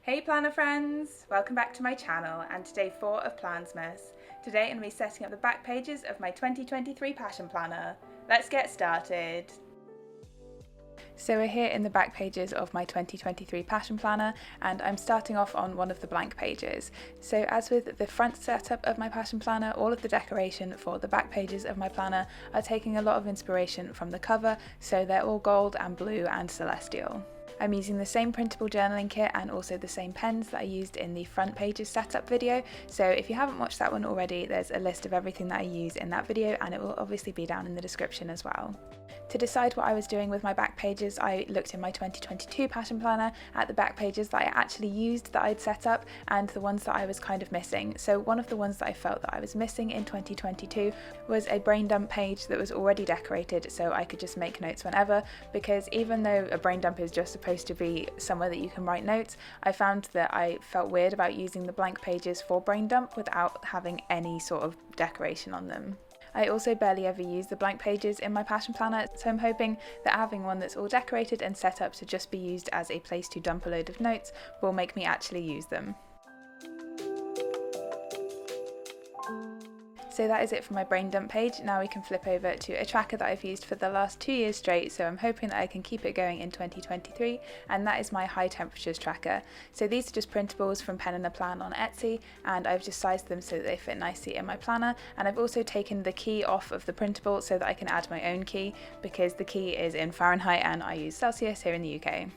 Hey planner friends! Welcome back to my channel and to day 4 of Plansmas. Today I'm going to be setting up the back pages of my 2023 Passion Planner. Let's get started! So we're here in the back pages of my 2023 Passion Planner and I'm starting off on one of the blank pages. So as with the front setup of my Passion Planner, all of the decoration for the back pages of my planner are taking a lot of inspiration from the cover, so they're all gold and blue and celestial. I'm using the same printable journaling kit and also the same pens that I used in the front pages setup video, so if you haven't watched that one already, there's a list of everything that I use in that video and it will obviously be down in the description as well. To decide what I was doing with my back pages, I looked in my 2022 Passion Planner at the back pages that I actually used that I'd set up and the ones that I was kind of missing. So one of the ones that I felt that I was missing in 2022 was a brain dump page that was already decorated so I could just make notes whenever, because even though a brain dump is just supposed to be somewhere that you can write notes, I found that I felt weird about using the blank pages for brain dump without having any sort of decoration on them. I also barely ever use the blank pages in my Passion Planner, so I'm hoping that having one that's all decorated and set up to just be used as a place to dump a load of notes will make me actually use them. So that is it for my brain dump page. Now we can flip over to a tracker that I've used for the last 2 years straight, so I'm hoping that I can keep it going in 2023, and that is my high temperatures tracker. So these are just printables from Pen and a Plan on Etsy, and I've just sized them so that they fit nicely in my planner, and I've also taken the key off of the printable so that I can add my own key, because the key is in Fahrenheit and I use Celsius here in the UK.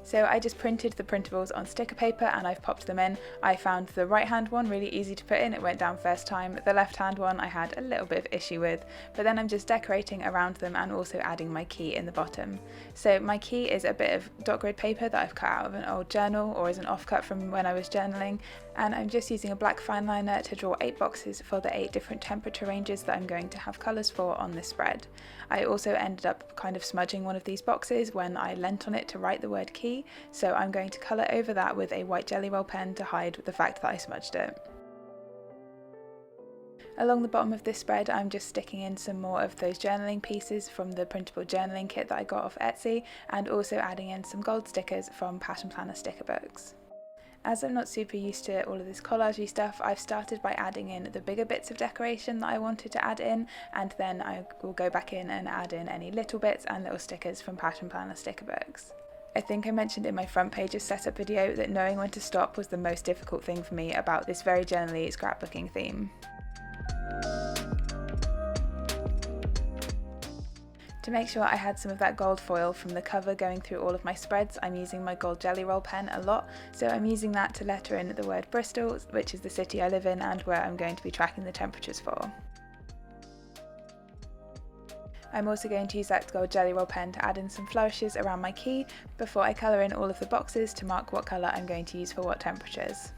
So I just printed the printables on sticker paper and I've popped them in. I found the right hand one really easy to put in, it went down first time. The left hand one I had a little bit of issue with, but then I'm just decorating around them and also adding my key in the bottom. So my key is a bit of dot grid paper that I've cut out of an old journal or as an offcut from when I was journaling, and I'm just using a black fine liner to draw 8 boxes for the 8 different temperature ranges that I'm going to have colours for on this spread. I also ended up kind of smudging one of these boxes when I leant on it to write the word key, so I'm going to colour over that with a white Jelly Roll pen to hide the fact that I smudged it. Along the bottom of this spread I'm just sticking in some more of those journaling pieces from the printable journaling kit that I got off Etsy, and also adding in some gold stickers from Passion Planner sticker books. As I'm not super used to all of this collagey stuff, I've started by adding in the bigger bits of decoration that I wanted to add in, and then I will go back in and add in any little bits and little stickers from Passion Planner sticker books. I think I mentioned in my front pages setup video that knowing when to stop was the most difficult thing for me about this very journaly scrapbooking theme. To make sure I had some of that gold foil from the cover going through all of my spreads, I'm using my gold Jelly Roll pen a lot, so I'm using that to letter in the word Bristol, which is the city I live in and where I'm going to be tracking the temperatures for. I'm also going to use that gold Jelly Roll pen to add in some flourishes around my key before I colour in all of the boxes to mark what colour I'm going to use for what temperatures.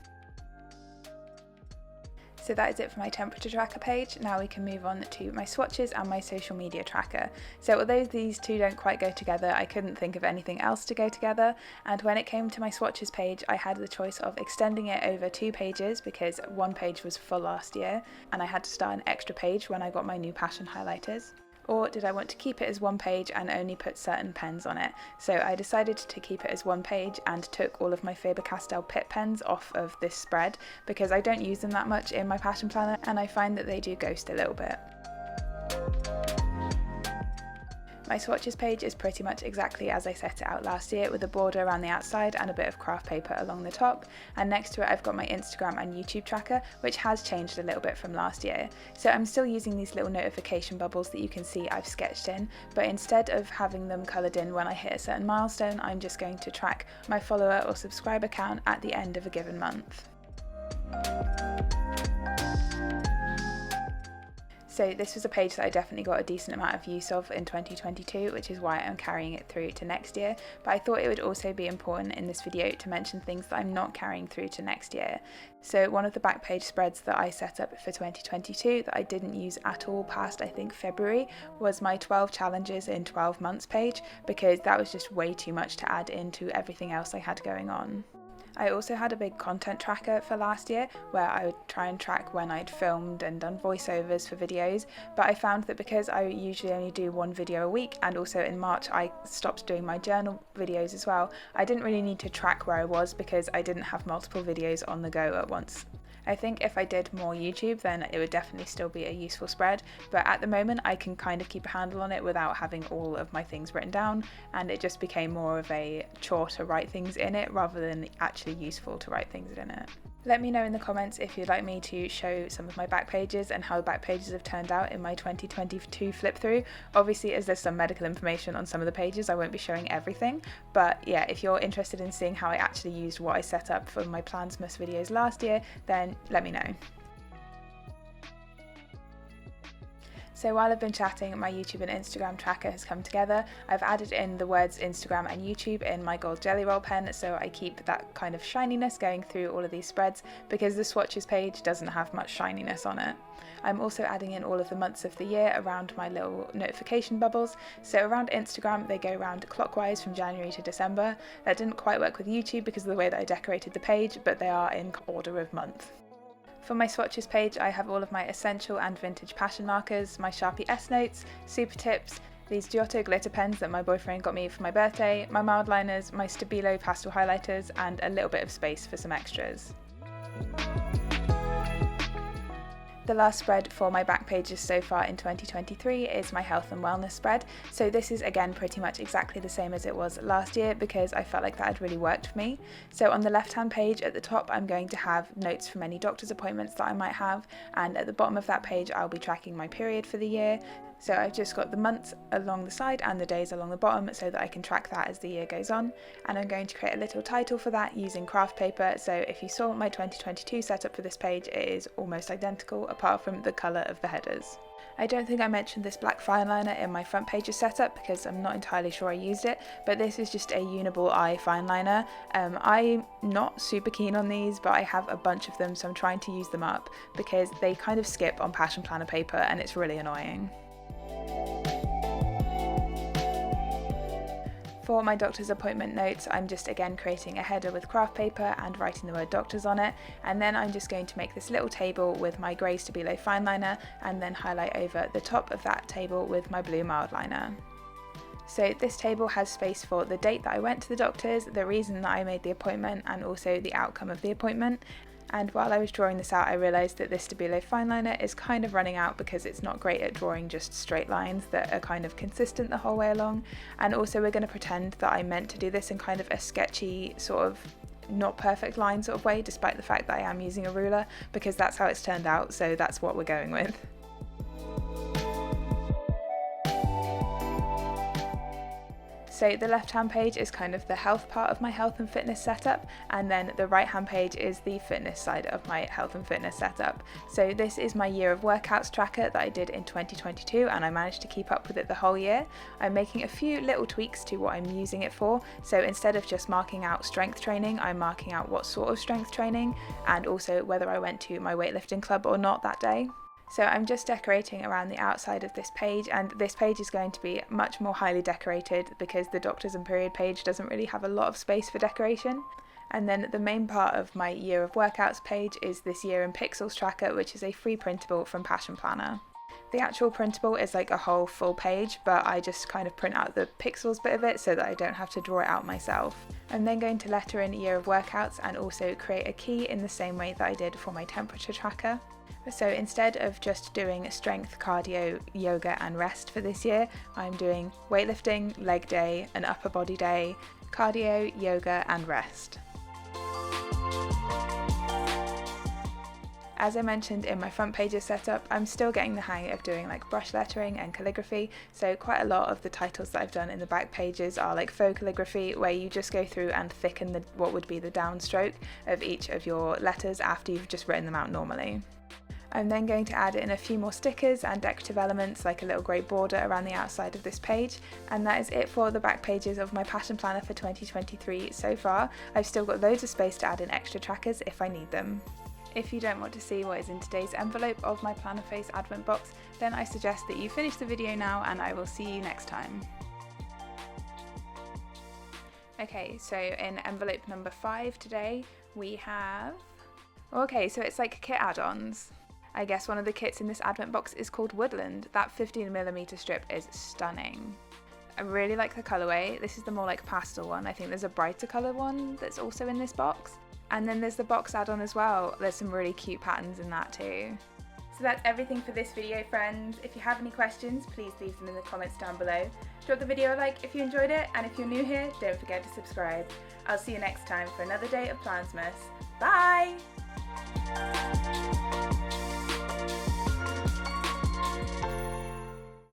So that is it for my temperature tracker page. Now we can move on to my swatches and my social media tracker. So although these two don't quite go together, I couldn't think of anything else to go together, and when it came to my swatches page I had the choice of extending it over 2 pages because one page was full last year and I had to start an extra page when I got my new passion highlighters. Or did I want to keep it as 1 page and only put certain pens on it? So I decided to keep it as 1 page and took all of my Faber-Castell Pitt pens off of this spread because I don't use them that much in my Passion Planner and I find that they do ghost a little bit. My swatches page is pretty much exactly as I set it out last year, with a border around the outside and a bit of craft paper along the top, and next to it I've got my Instagram and YouTube tracker, which has changed a little bit from last year. So I'm still using these little notification bubbles that you can see I've sketched in, but instead of having them coloured in when I hit a certain milestone, I'm just going to track my follower or subscriber count at the end of a given month. So this was a page that I definitely got a decent amount of use of in 2022, which is why I'm carrying it through to next year, but I thought it would also be important in this video to mention things that I'm not carrying through to next year. So one of the back page spreads that I set up for 2022 that I didn't use at all past I think February was my 12 challenges in 12 months page, because that was just way too much to add into everything else I had going on. I also had a big content tracker for last year where I would try and track when I'd filmed and done voiceovers for videos, but I found that because I usually only do one video a week, and also in March I stopped doing my journal videos as well, I didn't really need to track where I was because I didn't have multiple videos on the go at once. I think if I did more YouTube then it would definitely still be a useful spread, but at the moment I can kind of keep a handle on it without having all of my things written down, and it just became more of a chore to write things in it rather than actually useful to write things in it. Let me know in the comments if you'd like me to show some of my back pages and how the back pages have turned out in my 2022 flip through. Obviously, as there's some medical information on some of the pages, I won't be showing everything, but yeah, if you're interested in seeing how I actually used what I set up for my Plansmas videos last year, then let me know. So while I've been chatting, my YouTube and Instagram tracker has come together. I've added in the words Instagram and YouTube in my gold jelly roll pen, so I keep that kind of shininess going through all of these spreads because the swatches page doesn't have much shininess on it. I'm also adding in all of the months of the year around my little notification bubbles. So around Instagram, they go around clockwise from January to December. That didn't quite work with YouTube because of the way that I decorated the page, but they are in order of month. For my swatches page, I have all of my essential and vintage passion markers, my Sharpie S-Notes, super tips, these Giotto glitter pens that my boyfriend got me for my birthday, my mild liners, my Stabilo pastel highlighters, and a little bit of space for some extras. The last spread for my back pages so far in 2023 is my health and wellness spread. So this is again pretty much exactly the same as it was last year because I felt like that had really worked for me. So on the left hand page at the top I'm going to have notes from any doctor's appointments that I might have, and at the bottom of that page I'll be tracking my period for the year. So I've just got the months along the side and the days along the bottom so that I can track that as the year goes on. And I'm going to create a little title for that using craft paper. So if you saw my 2022 setup for this page, it is almost identical apart from the colour of the headers. I don't think I mentioned this black fine liner in my front pages setup because I'm not entirely sure I used it, but this is just a Uniball eye fine liner. I'm not super keen on these, but I have a bunch of them, so I'm trying to use them up because they kind of skip on Passion Planner paper and it's really annoying. For my doctor's appointment notes, I'm just again creating a header with craft paper and writing the word doctors on it, and then I'm just going to make this little table with my grey Stabilo fine liner and then highlight over the top of that table with my blue mild liner. So this table has space for the date that I went to the doctor's, the reason that I made the appointment, and also the outcome of the appointment. And while I was drawing this out, I realised that this Stabilo fine liner is kind of running out because it's not great at drawing just straight lines that are kind of consistent the whole way along. And also we're going to pretend that I meant to do this in kind of a sketchy sort of not perfect line sort of way, despite the fact that I am using a ruler, because that's how it's turned out, so that's what we're going with. So the left hand page is kind of the health part of my health and fitness setup, and then the right hand page is the fitness side of my health and fitness setup. So this is my year of workouts tracker that I did in 2022 and I managed to keep up with it the whole year. I'm making a few little tweaks to what I'm using it for, so instead of just marking out strength training, I'm marking out what sort of strength training and also whether I went to my weightlifting club or not that day. So I'm just decorating around the outside of this page, and this page is going to be much more highly decorated because the doctors and period page doesn't really have a lot of space for decoration. And then the main part of my year of workouts page is this year in pixels tracker, which is a free printable from Passion Planner. The actual printable is like a whole full page, but I just kind of print out the pixels bit of it so that I don't have to draw it out myself. I'm then going to letter in year of workouts and also create a key in the same way that I did for my temperature tracker. So instead of just doing strength, cardio, yoga and rest for this year, I'm doing weightlifting, leg day, an upper body day, cardio, yoga and rest. As I mentioned in my front pages setup, I'm still getting the hang of doing like brush lettering and calligraphy, so quite a lot of the titles that I've done in the back pages are like faux calligraphy, where you just go through and thicken what would be the downstroke of each of your letters after you've just written them out normally. I'm then going to add in a few more stickers and decorative elements like a little grey border around the outside of this page, and that is it for the back pages of my Passion Planner for 2023 so far. I've still got loads of space to add in extra trackers if I need them. If you don't want to see what is in today's envelope of my Planner Face Advent box, then I suggest that you finish the video now and I will see you next time. Okay, so in envelope number 5 today we have... Okay, so it's like kit add-ons. I guess one of the kits in this advent box is called Woodland. That 15mm strip is stunning. I really like the colourway. This is the more like pastel one. I think there's a brighter colour one that's also in this box. And then there's the box add-on as well. There's some really cute patterns in that too. So that's everything for this video, friends. If you have any questions, please leave them in the comments down below. Drop the video a like if you enjoyed it, and if you're new here, don't forget to subscribe. I'll see you next time for another day of Plansmas. Bye!